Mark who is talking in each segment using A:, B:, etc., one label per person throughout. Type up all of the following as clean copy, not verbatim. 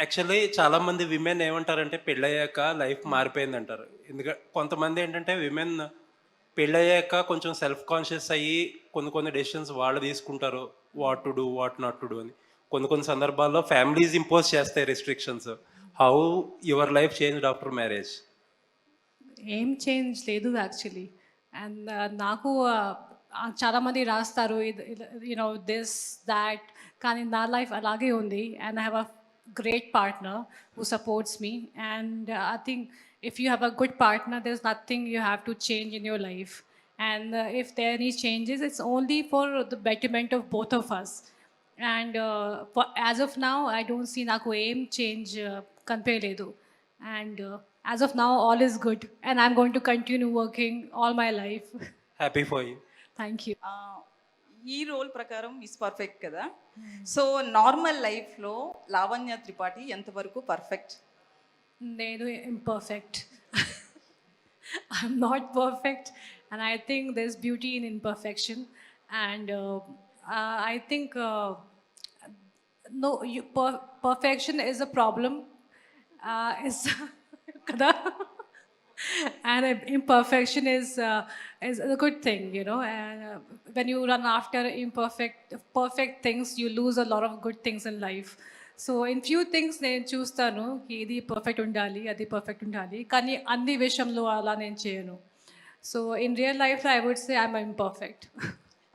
A: Actually చాలామంది women ఏమంటారంటే పెళ్ళయ్యాక లైఫ్ మారిపోయిందంటారు. కొంతమంది ఏంటంటే విమెన్ పెళ్ళయ్యాక కొంచెం సెల్ఫ్ కాన్షియస్ అయ్యి కొన్ని కొన్ని డెసిషన్స్ వాళ్ళు తీసుకుంటారు. What to do, what not to do అని. కొన్ని కొన్ని సందర్భాల్లో ఫ్యామిలీస్ ఇంపోజ్ చేస్తాయి restrictions. How your life changed after marriage?
B: ఏం చేంజ్ లేదు యాక్చువల్లీ. అండ్ నాకు చాలామంది రాస్తారు దిస్, దాట్, కానీ నా లైఫ్ అలాగే ఉంది. And I have a great partner who supports me. And I think if you have a good partner there is nothing you have to change in your life. And if there any changes it's only for the betterment of both of us. And as of now I don't see నాకు ఏం change కనిపించలేదు. And as of now, all is good. And I'm going to continue working all my life.
A: Happy for you.
B: Thank you.
C: ఈ role ప్రకారం miss perfect కదా. So normal లైఫ్లో లావణ్య త్రిపాఠి ఎంతవరకు perfect?
B: నేను imperfect. I'm not perfect. And I think there's beauty in imperfection. And I think no, perfection is a problem. Is kada. And imperfection is a good thing, you know. And when you run after perfect things, you lose a lot of good things in life. So in few things నేను చూస్తాను ఇది perfect ఉండాలి, అది perfect ఉండాలి, కానీ అన్ని విషయంలో అలా నేను చేయను. So in real life I would say I'm imperfect.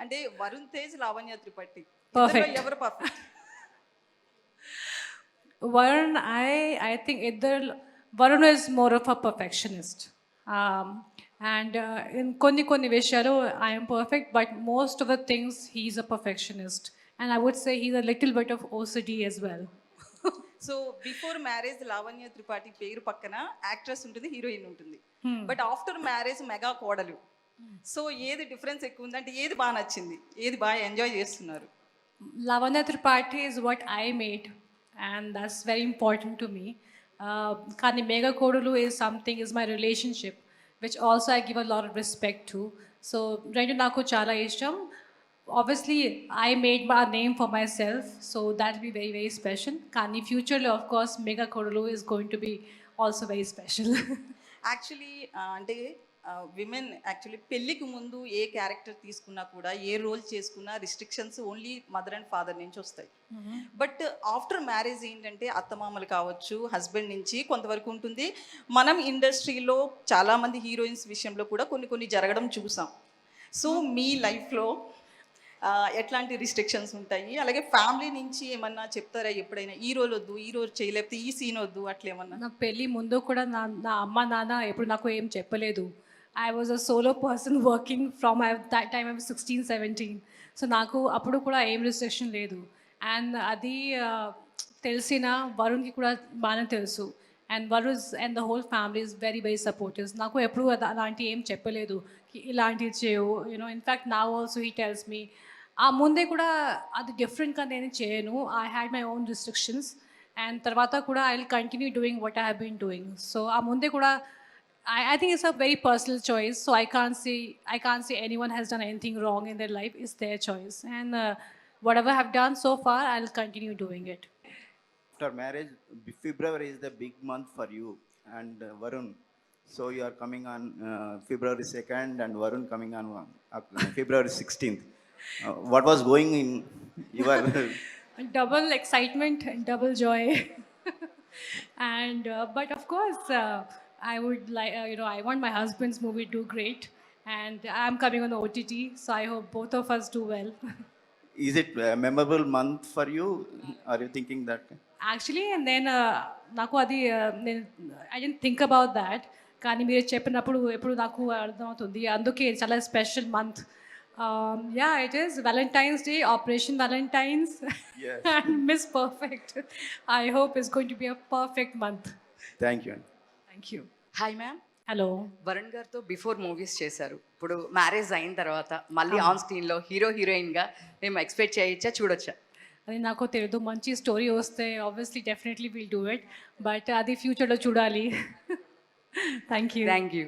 C: అంటే వరుణ్ తేజ్, లావణ్య త్రిపాఠి
B: Perfect.
C: ఇద్దరిలో ఎవరు perfect?
B: Varun, I think Varun is more of a perfectionist. And in కొన్ని విషయాలు I am perfect, but most of the things he's a perfectionist. And I would say he's a little bit of OCD as well.
C: So before marriage Lavanya Tripathi పేరు పక్కన actress ఉంటుంది, heroine ఉంటుంది. But after marriage mega కోడలు. So ఏది difference ఎక్కువ ఉంది? అంటే ఏది బాగా నచ్చింది, ఏది బాగా ఎంజాయ్ చేస్తున్నారు?
B: Lavanya Tripathi is what I made, and that's very important to me. Kani Mega Kodulu is my relationship, which also I give a lot of respect to. So Rendu Naku Chala Isham. Obviously, I made my name for myself, so that'll be very, very special. Kani futurely, of course, Mega Kodulu is going to be also very special.
C: Actually అంటే women actually పెళ్ళికి ముందు ఏ character తీసుకున్నా కూడా, ఏ role చేసుకున్నా restrictions only mother and father నుంచి వస్తాయి. But after marriage ఏంటంటే అత్తమామలు కావచ్చు, హస్బెండ్ నుంచి కొంతవరకు ఉంటుంది. మనం ఇండస్ట్రీలో చాలామంది హీరోయిన్స్ విషయంలో కూడా కొన్ని కొన్ని జరగడం చూసాం. సో మీ లైఫ్లో ఎట్లాంటి రిస్ట్రిక్షన్స్ ఉంటాయి? అలాగే ఫ్యామిలీ నుంచి ఏమన్నా చెప్తారా ఎప్పుడైనా, ఈ రోల్ వద్దు, ఈ రోజు చేయలేకపోతే ఈ సీన్ వద్దు, అట్లా ఏమన్నా?
B: నా పెళ్ళి ముందు కూడా నా అమ్మ నాన్న ఎప్పుడు నాకు ఏం చెప్పలేదు. I was a solo person working from that time I was 16-17. So నాకు అప్పుడు కూడా ఏం రిస్ట్రిక్షన్ లేదు. అండ్ అది తెలిసిన వరుణ్కి కూడా బాగానే తెలుసు. And Varun and the whole family is very very supportive. నాకు ఎప్పుడు అలాంటి ఏం చెప్పలేదు, ఇలాంటివి చేయవు, యూనో. ఇన్ఫ్యాక్ట్ నా ఆల్సో హీ టెల్స్ మీ. ఆ ముందే కూడా అది డిఫరెంట్గా నేను చేయను. I had my own restrictions. And తర్వాత కూడా I will continue doing what I have been doing. So ఆ ముందే కూడా I think it's a very personal choice. So I can't say anyone has done anything wrong in their life. It's their choice. And whatever I've done so far, I'll continue doing it.
D: After marriage, February is the big month for you and Varun. So you are coming on February 2nd and Varun coming on February 16th. What was going in your
B: Double excitement and double joy. And but of course, I would like I want my husband's movie to do great, and I'm coming on OTT, so I hope both of us do well.
D: is it a memorable month for you? Are you thinking that?
B: Actually, and then నాకు అది I don't think about that. కానీ మీరు చెప్పినప్పుడు ఎప్పుడు నాకు అర్థమవుతుంది. అందుకే చాలా special month. Yeah, it is Valentine's day, operation Valentine's.
D: Yes.
B: And miss perfect. I hope it's going to be a perfect month.
D: Thank you.
B: Thank you.
E: Hi ma'am.
B: Hello.
E: Varun గారితో before movies చేశారు, ఇప్పుడు marriage అయిన తర్వాత మళ్ళీ on స్క్రీన్లో హీరోయిన్గా మేము expect చేయొచ్చా, చూడొచ్చా?
B: అది నాకు తెలియదు. మంచి స్టోరీ వస్తే obviously definitely will do it, but అది ఫ్యూచర్లో చూడాలి. Thank you.
E: Thank you.